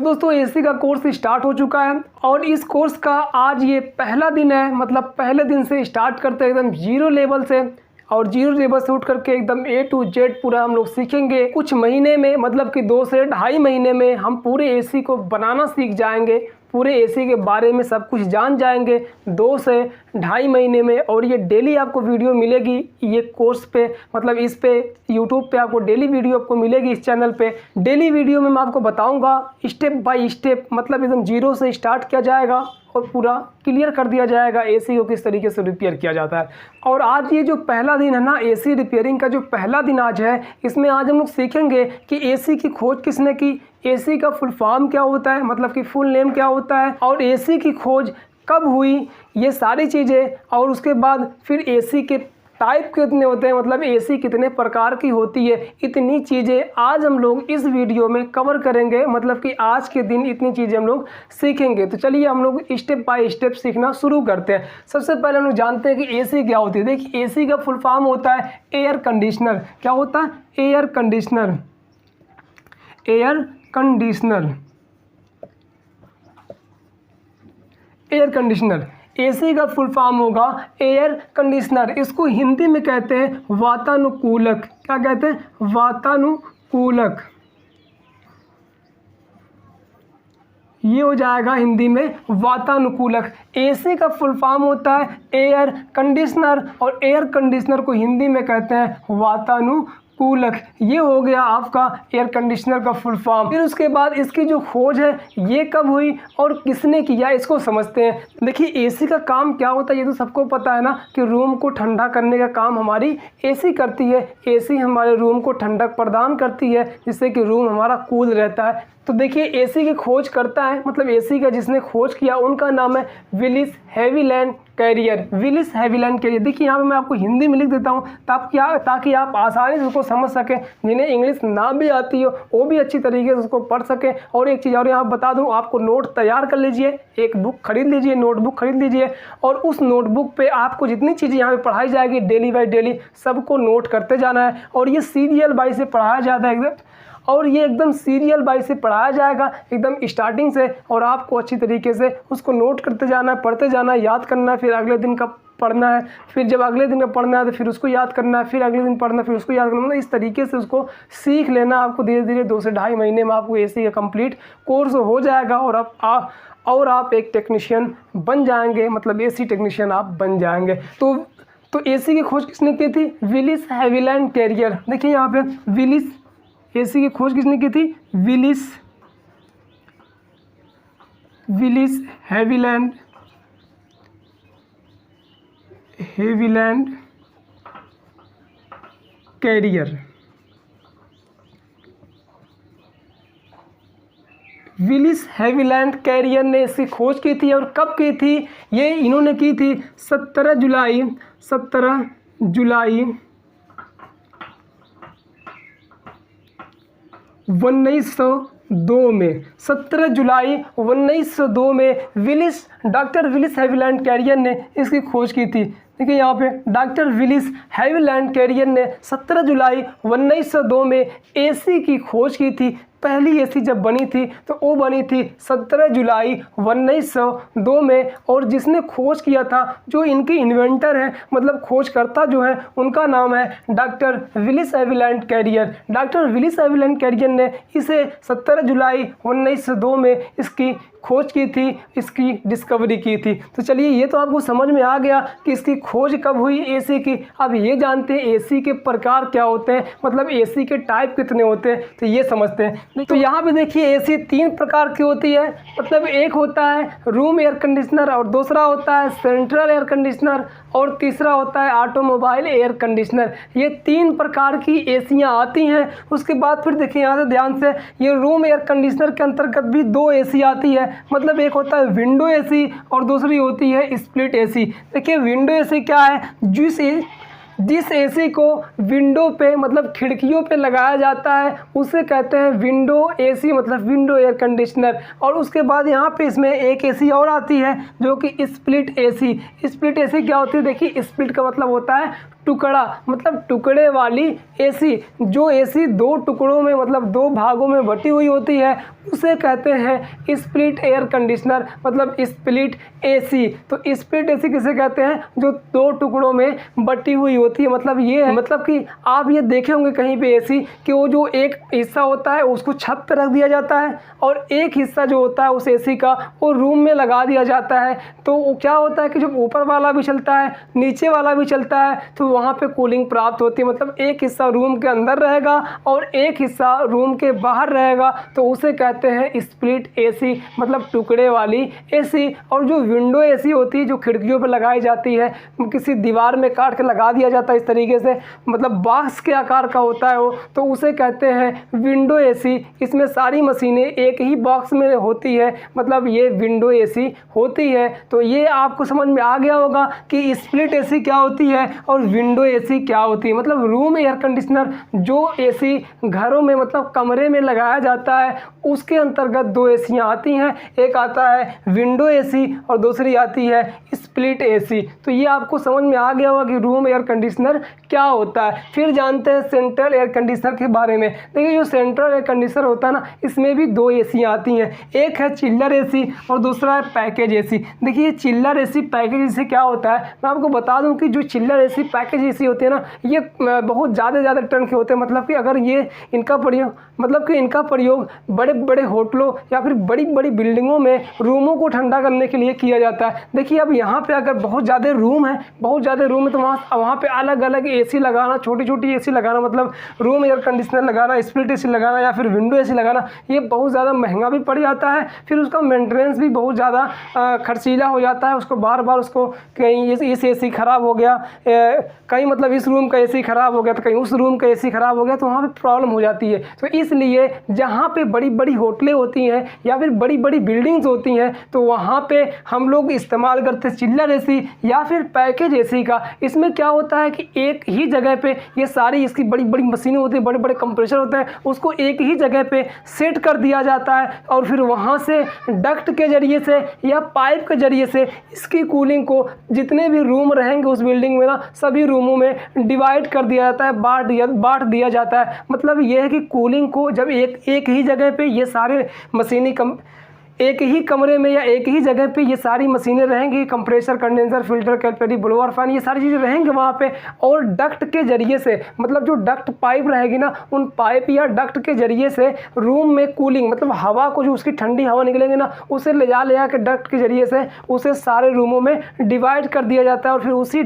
दोस्तों एसी का course start हो चुका है और इस कोर्स का आज ये पहला दिन है। मतलब पहले दिन से स्टार्ट करते हैं एकदम जीरो लेवल से, और जीरो लेवल से उठ करके एकदम A to Z पूरा हम लोग सीखेंगे। कुछ महीने में मतलब कि 2 से ढाई महीने में हम पूरे एसी को बनाना सीख जाएंगे, पूरे एसी के बारे में सब कुछ जान जाएंगे 2 से ढाई महीने में। और ये डेली आपको वीडियो मिलेगी ये कोर्स पे, मतलब इस पे यूट्यूब पे आपको डेली वीडियो आपको मिलेगी इस चैनल पे। डेली वीडियो में मैं आपको बताऊंगा स्टेप बाय स्टेप, मतलब एकदम जीरो से स्टार्ट किया जाएगा और पूरा क्लियर कर दिया जाएगा एसी को किस तरीके से रिपेयर किया जाता है। और आज ये जो पहला दिन है ना, एसी रिपेयरिंग का जो पहला दिन आज है, इसमें आज हम लोग सीखेंगे कि एसी की खोज किसने की, एसी का फुल फॉर्म क्या होता है, मतलब कि फुल नेम क्या होता है, और एसी की खोज कब हुई, ये सारी चीज़ें। और उसके बाद फिर एसी के टाइप कितने होते हैं, मतलब एसी कितने प्रकार की होती है, इतनी चीज़ें आज हम लोग इस वीडियो में कवर करेंगे। मतलब कि आज के दिन इतनी चीज़ें हम लोग सीखेंगे। तो चलिए हम लोग स्टेप बाय स्टेप सीखना शुरू करते हैं। सबसे पहले हम लोग जानते हैं कि एसी क्या होती है। देखिए एसी का फुल फॉर्म होता है एयर कंडीशनर। क्या होता है? Air conditioner. Air conditioner, air conditioner. AC का फुल फॉर्म होगा एयर कंडीशनर। इसको हिंदी में कहते हैं वातानुकूलक। क्या कहते हैं? वातानुकूलक। ये हो जाएगा हिंदी में वातानुकूलक। एसी का फुल फॉर्म होता है एयर कंडीशनर, और एयर कंडीशनर को हिंदी में कहते हैं वातानुकूलक। ये हो गया आपका एयर कंडीशनर का फुल फॉर्म। फिर उसके बाद इसकी जो खोज है ये कब हुई और किसने किया, इसको समझते हैं। देखिए एसी का काम क्या होता है ये तो सबको पता है ना, कि रूम को ठंडा करने का काम हमारी एसी करती है। एसी हमारे रूम को ठंडक प्रदान करती है जिससे कि रूम हमारा कूल रहता है। तो देखिए एसी की खोज करता है, मतलब एसी का जिसने खोज किया उनका नाम है Willis Haviland Carrier. Willis Haviland Carrier. देखिए यहाँ पे मैं आपको हिंदी में लिख देता हूँ ताकि आप आसानी से उसको समझ सकें। जिन्हें इंग्लिश ना भी आती हो वो भी अच्छी तरीके से उसको पढ़ सकें। और एक चीज़ और यहाँ बता दूँ, आपको नोट तैयार कर लीजिए, एक बुक खरीद लीजिए, नोटबुक खरीद लीजिए, और उस नोटबुक पे आपको जितनी चीज़ें यहाँ पे पढ़ाई जाएगी डेली बाई डेली सबको नोट करते जाना है। और ये सीरियल बाई से पढ़ाया जाता है एकदम, और ये एकदम सीरियल बाई से पढ़ाया जाएगा एकदम स्टार्टिंग से, और आपको अच्छी तरीके से उसको नोट करते जाना है, पढ़ते जाना है, याद करना है, फिर अगले दिन का पढ़ना है, फिर जब अगले दिन का पढ़ना है तो फिर उसको याद करना है, फिर अगले दिन पढ़ना है, फिर उसको याद करना। मतलब इस तरीके से उसको सीख लेना आपको धीरे धीरे। 2 से ढाई महीने में आपको एसी का कंप्लीट कोर्स हो जाएगा और आप एक टेक्नीशियन बन जाएंगे, मतलब एसी टेक्नीशियन आप बन जाएंगे। तो एसी की खोज किसने की थी? Willis Haviland Carrier. देखिए यहाँ पे विलिस, एसी की खोज किसने की थी? Willis Haviland Carrier. Willis Haviland Carrier ने इसकी खोज की थी, और कब की थी? ये इन्होंने की थी 17 जुलाई 1902 में। 17 जुलाई 1902 में डॉक्टर विलिस हेविलैंड कैरियर ने इसकी खोज की थी। देखिए यहाँ पे डॉक्टर विलिस हेविलैंड कैरियर ने 17 जुलाई 1902 में एसी की खोज की थी। पहली एसी जब बनी थी तो वो बनी थी 17 जुलाई 1902 में। और जिसने खोज किया था, जो इनके इन्वेंटर हैं, मतलब खोजकर्ता जो है, उनका नाम है doctor Willis Haviland Carrier. Doctor Willis Haviland Carrier ने इसे 17 जुलाई 1902 में इसकी खोज की थी, इसकी डिस्कवरी की थी। तो चलिए ये तो आपको समझ में आ गया कि इसकी खोज कब हुई एसी की। अब ये जानते हैं एसी के प्रकार क्या होते हैं, मतलब एसी के टाइप कितने होते हैं, तो ये समझते हैं। तो यहाँ पे देखिए एसी 3 प्रकार की होती है। मतलब एक होता है रूम एयर कंडीशनर, और दूसरा होता है सेंट्रल एयर कंडीशनर, और तीसरा होता है ऑटोमोबाइल एयर कंडीशनर। ये 3 प्रकार की एसियाँ आती हैं। उसके बाद फिर देखिए यहाँ से ध्यान से, ये रूम एयर कंडीशनर के अंतर्गत भी 2 एसी आती है। मतलब एक होता है विंडो एसी और दूसरी होती है स्प्लिट एसी। देखिए विंडो एसी क्या है? जिस एसी को विंडो पे, मतलब खिड़कियों पे लगाया जाता है उसे कहते हैं विंडो एसी, मतलब विंडो एयर कंडीशनर। और उसके बाद यहाँ पे इसमें एक एसी और आती है जो कि स्प्लिट एसी। स्प्लिट एसी क्या होती है? देखिए स्प्लिट का मतलब होता है टुकड़ा, मतलब टुकड़े वाली एसी। जो एसी 2 टुकड़ों में, मतलब 2 भागों में बटी हुई होती है, उसे कहते हैं स्प्लिट एयर कंडीशनर, मतलब स्प्लिट एसी। तो स्प्लिट एसी किसे कहते हैं? जो दो टुकड़ों में बटी हुई होती है। मतलब ये है, मतलब कि आप ये देखे होंगे कहीं पे एसी कि वो जो एक हिस्सा होता है उसको छत पर रख दिया जाता है और एक हिस्सा जो होता है उस एसी का वो रूम में लगा दिया जाता है। तो वो क्या होता है कि जब ऊपर वाला भी चलता है नीचे वाला भी चलता है तो वहाँ पे कूलिंग प्राप्त होती है। मतलब एक हिस्सा रूम के अंदर रहेगा और एक हिस्सा रूम के बाहर रहेगा, तो उसे कहते हैं स्प्लिट एसी, मतलब टुकड़े वाली एसी। और जो विंडो एसी होती है जो खिड़कियों पर लगाई जाती है, किसी दीवार में काट के लगा दिया जाता है इस तरीके से, मतलब बॉक्स के आकार का होता है वो, तो उसे कहते हैं विंडो एसी। इसमें सारी मशीनें एक ही बॉक्स में होती है, मतलब ये विंडो एसी होती है। तो ये आपको समझ में आ गया होगा कि स्प्लिट एसी क्या होती है और विंडो एसी क्या होती है। मतलब रूम एयर कंडीशनर जो एसी घरों में मतलब कमरे में लगाया जाता है उसके अंतर्गत दो एसियाँ आती हैं, एक आता है विंडो एसी और दूसरी आती है स्प्लिट एसी। तो ये आपको समझ में आ गया होगा कि रूम एयर कंडीशनर क्या होता है। फिर जानते हैं सेंट्रल एयर कंडीशनर के बारे में। देखिए जो सेंट्रल एयर कंडीशनर होता है ना, इसमें भी दो एसियाँ आती हैं, एक है चिल्लर एसी और दूसरा है पैकेज एसी। देखिए चिल्लर एसी पैकेज एसी क्या होता है, मैं आपको बता दूं कि जो चिल्लर एसी पैकेज एसी होते हैं ना, ये बहुत ज़्यादा टन के होते हैं। मतलब कि अगर ये इनका प्रयोग बड़े बड़े होटलों या फिर बड़ी बड़ी बिल्डिंगों में रूमों को ठंडा करने के लिए किया जाता है। देखिए अब यहाँ पे अगर बहुत ज़्यादा रूम है तो वहाँ पे अलग अलग एसी लगाना, छोटी छोटी एसी लगाना, मतलब रूम एयर कंडीशनर लगाना, स्प्लिट एसी लगाना या फिर विंडो एसी लगाना, ये बहुत ज़्यादा महंगा भी पड़ जाता है। फिर उसका मेंटेनेंस भी बहुत ज़्यादा खर्चीला हो जाता है। उसको बार बार उसको कहीं इस एसी ख़राब हो गया, कहीं मतलब इस रूम का एसी ख़राब हो गया तो कहीं उस रूम का एसी ख़राब हो गया, तो वहाँ पे प्रॉब्लम हो जाती है। तो इसलिए जहाँ पे बड़ी बड़ी होटलें होती हैं या फिर बड़ी बड़ी बिल्डिंग्स होती हैं तो वहाँ पे हम लोग इस्तेमाल करते हैं चिल्लर एसी या फिर पैकेज एसी का। इसमें क्या होता है कि एक ही जगह पे ये सारी इसकी बड़ी बड़ी मशीनें होती हैं, बड़े बड़े कंप्रेसर होते हैं, उसको एक ही जगह पे सेट कर दिया जाता है और फिर वहाँ से डक्ट के ज़रिए से या पाइप के ज़रिए से इसकी कूलिंग को जितने भी रूम रहेंगे उस बिल्डिंग में ना, सभी रूमों में डिवाइड कर दिया जाता है, बांट दिया जाता है। मतलब ये है कि कूलिंग को जब एक ही जगह पे ये सारे मशीनी एक ही कमरे में या एक ही जगह पे ये सारी मशीनें रहेंगी, कंप्रेसर, कंडेंसर, फिल्टर, कैलपेटी, ब्लोअर, फैन, ये सारी चीज़ें रहेंगी वहाँ पे, और डक्ट के ज़रिए से, मतलब जो डक्ट पाइप रहेगी ना, उन पाइप या डक्ट के ज़रिए से रूम में कूलिंग, मतलब हवा को जो उसकी ठंडी हवा निकलेगी ना, उसे ले जा के डक्ट के ज़रिए से उसे सारे रूमों में डिवाइड कर दिया जाता है और फिर उसी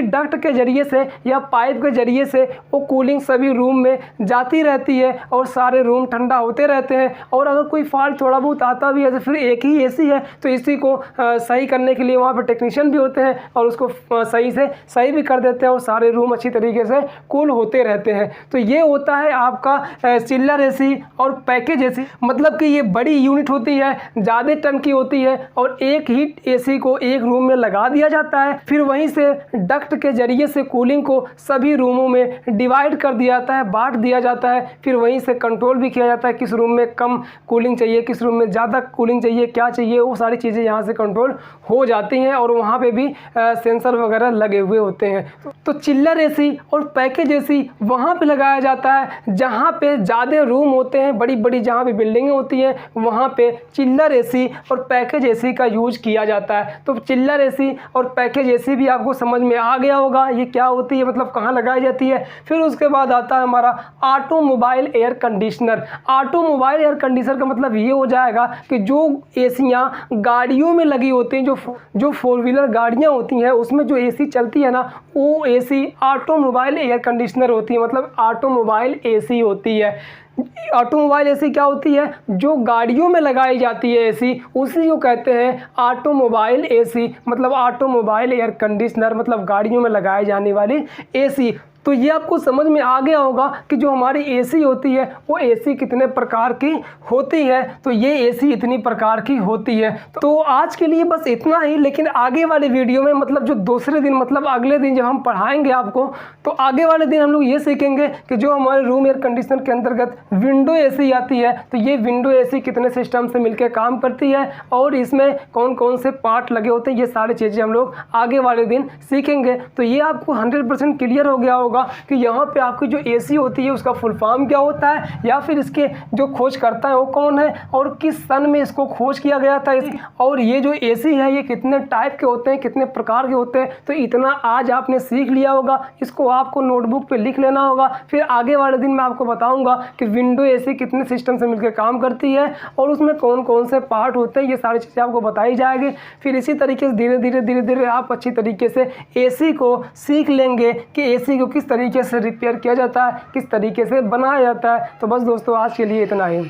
डक्ट के ज़रिए से या पाइप के ज़रिए से वो कूलिंग सभी रूम में जाती रहती है और सारे रूम ठंडा होते रहते हैं। और अगर कोई फॉल्ट थोड़ा बहुत आता भी है तो फिर एक ही एसी है तो इसी को सही करने के लिए वहाँ पर टेक्नीशियन भी होते हैं और उसको सही भी कर देते हैं और सारे रूम अच्छी तरीके से कूल होते रहते हैं। तो ये होता है आपका चिल्लर एसी और पैकेज एसी। मतलब कि ये बड़ी यूनिट होती है, ज़्यादा टन की होती है और एक ही एसी को एक रूम में लगा दिया जाता है, फिर वहीं से डक्ट के जरिए से कूलिंग को सभी रूमों में डिवाइड कर दिया जाता है, बांट दिया जाता है, फिर वहीं से कंट्रोल भी किया जाता है किस रूम में कम कूलिंग चाहिए, किस रूम में ज़्यादा कूलिंग चाहिए, क्या चाहिए, वो सारी चीज़ें यहाँ से कंट्रोल हो जाती हैं और वहाँ पे भी सेंसर वगैरह लगे हुए होते हैं। तो चिल्लर एसी और पैकेज एसी वहाँ पे लगाया जाता है जहाँ पे ज़्यादा रूम होते हैं, बड़ी बड़ी जहाँ पे बिल्डिंगें होती हैं वहाँ पे चिल्लर एसी और पैकेज एसी का यूज किया जाता है। तो चिल्लर एसी और पैकेज एसी भी आपको समझ में आ गया होगा ये क्या होती है, मतलब कहाँ लगाई जाती है। फिर उसके बाद आता है हमारा automobile air conditioner. Automobile air conditioner का मतलब ये हो जाएगा कि जो एसियाँ गाड़ियों में लगी होती हैं, जो फोर व्हीलर गाड़ियाँ होती हैं उसमें जो एसी चलती है ना, वो एसी ऑटोमोबाइल एयर कंडीशनर होती है, मतलब ऑटोमोबाइल एसी होती है। ऑटोमोबाइल एसी क्या होती है, जो गाड़ियों में लगाई जाती है एसी, उसी को कहते हैं ऑटोमोबाइल एसी, मतलब ऑटोमोबाइल एयर कंडीशनर, मतलब गाड़ियों में लगाई जाने वाली एसी। तो ये आपको समझ में आ गया होगा कि जो हमारी एसी होती है वो एसी कितने प्रकार की होती है। तो ये एसी इतनी प्रकार की होती है। तो आज के लिए बस इतना ही, लेकिन आगे वाले वीडियो में मतलब जो दूसरे दिन, मतलब अगले दिन जब हम पढ़ाएंगे आपको, तो आगे वाले दिन हम लोग ये सीखेंगे कि जो हमारे रूम एयर कंडीशनर के अंतर्गत विंडो एसी आती है, तो ये विंडो एसी कितने सिस्टम से मिलकर काम करती है और इसमें कौन कौन से पार्ट लगे होते हैं, ये सारी चीज़ें हम लोग आगे वाले दिन सीखेंगे। तो ये आपको 100% क्लियर हो गया होगा होगा कि यहाँ पे आपकी जो एसी होती है उसका फुल फॉर्म क्या होता है, या फिर इसके जो खोज करता है वो कौन है और किस सन में इसको खोज किया गया था, और ये जो एसी है ये कितने टाइप के होते हैं, कितने प्रकार के होते हैं। तो इतना आज आपने सीख लिया होगा, इसको आपको नोटबुक पे लिख लेना होगा। फिर आगे वाले दिन मैं आपको बताऊंगा कि विंडो एसी कितने सिस्टम से मिलकर काम करती है और उसमें कौन कौन से पार्ट होते हैं, ये सारी चीज़ें आपको बताई जाएगी। फिर इसी तरीके से धीरे धीरे आप अच्छी तरीके से एसी को सीख लेंगे कि एसी को किस तरीके से रिपेयर किया जाता है, किस तरीके से बनाया जाता है। तो बस दोस्तों आज के लिए इतना ही।